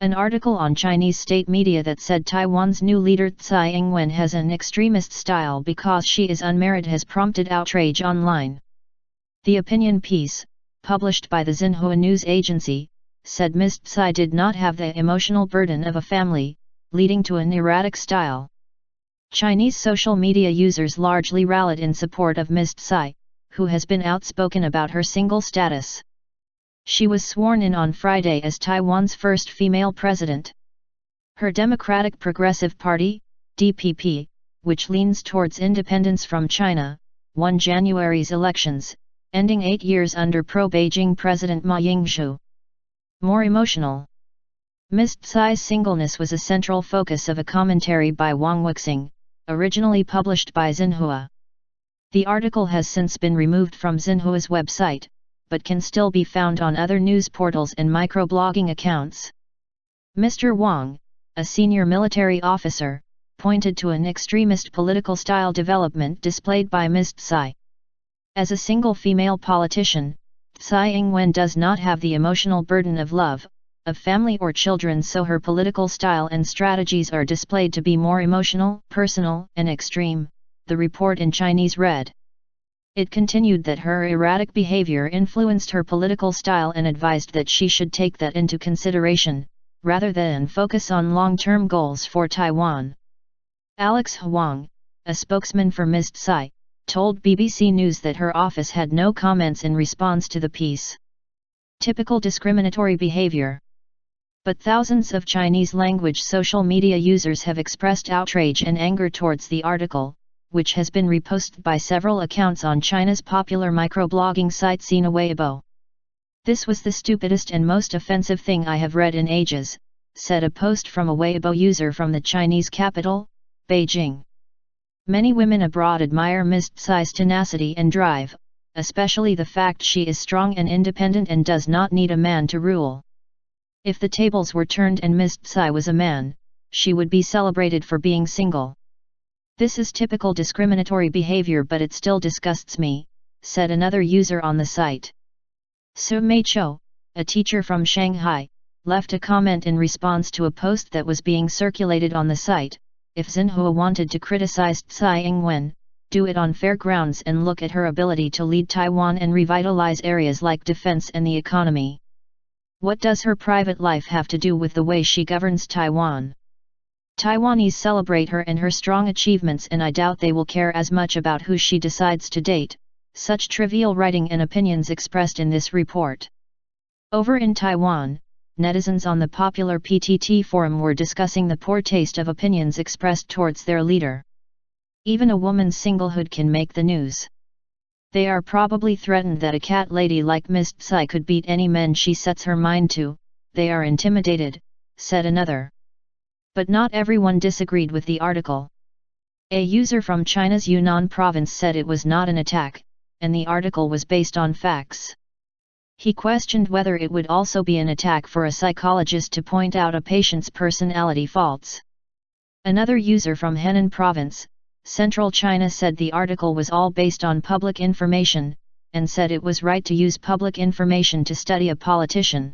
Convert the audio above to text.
An article on Chinese state media that said Taiwan's new leader Tsai Ing-wen has an extremist style because she is unmarried has prompted outrage online. The opinion piece, published by the Xinhua news agency, said Ms Tsai did not have the emotional burden of a family, leading to an erratic style. Chinese social media users largely rallied in support of Ms Tsai, who has been outspoken about her single status. She was sworn in on Friday as Taiwan's first female president. Her Democratic Progressive Party, DPP, which leans towards independence from China, won January's elections, ending 8 years under pro-Beijing President Ma Ying-jeou. More emotional. Ms Tsai's singleness was a central focus of a commentary by Wang Weixing, originally published by Xinhua. The article has since been removed from Xinhua's website, but can still be found on other news portals and microblogging accounts. Mr. Wang, a senior military officer, pointed to an extremist political style development displayed by Ms Tsai. As a single female politician, Tsai Ing-wen does not have the emotional burden of love, of family or children, so her political style and strategies are displayed to be more emotional, personal, and extreme, the report in Chinese read. It continued that her erratic behavior influenced her political style and advised that she should take that into consideration, rather than focus on long-term goals for Taiwan. Alex Huang, a spokesman for Ms Tsai, told BBC News that her office had no comments in response to the piece. Typical discriminatory behavior. But thousands of Chinese-language social media users have expressed outrage and anger towards the article, which has been reposted by several accounts on China's popular microblogging site Xinhua Weibo. "This was the stupidest and most offensive thing I have read in ages," said a post from a Weibo user from the Chinese capital, Beijing. Many women abroad admire Ms Tsai's tenacity and drive, especially the fact she is strong and independent and does not need a man to rule. If the tables were turned and Ms Tsai was a man, she would be celebrated for being single. "This is typical discriminatory behavior, but it still disgusts me," said another user on the site. Su Meiqiu, a teacher from Shanghai, left a comment in response to a post that was being circulated on the site. "If Xinhua wanted to criticize Tsai Ing-wen, do it on fair grounds and look at her ability to lead Taiwan and revitalize areas like defense and the economy. What does her private life have to do with the way she governs Taiwan? Taiwanese celebrate her and her strong achievements, and I doubt they will care as much about who she decides to date." Such trivial writing and opinions expressed in this report. Over in Taiwan, netizens on the popular PTT forum were discussing the poor taste of opinions expressed towards their leader. Even a woman's singlehood can make the news. They are probably threatened that a cat lady like Ms Tsai could beat any men she sets her mind to. "They are intimidated," said another. But not everyone disagreed with the article. A user from China's Yunnan province said it was not an attack, and the article was based on facts. He questioned whether it would also be an attack for a psychologist to point out a patient's personality faults. Another user from Henan province, Central China, said the article was all based on public information, and said it was right to use public information to study a politician.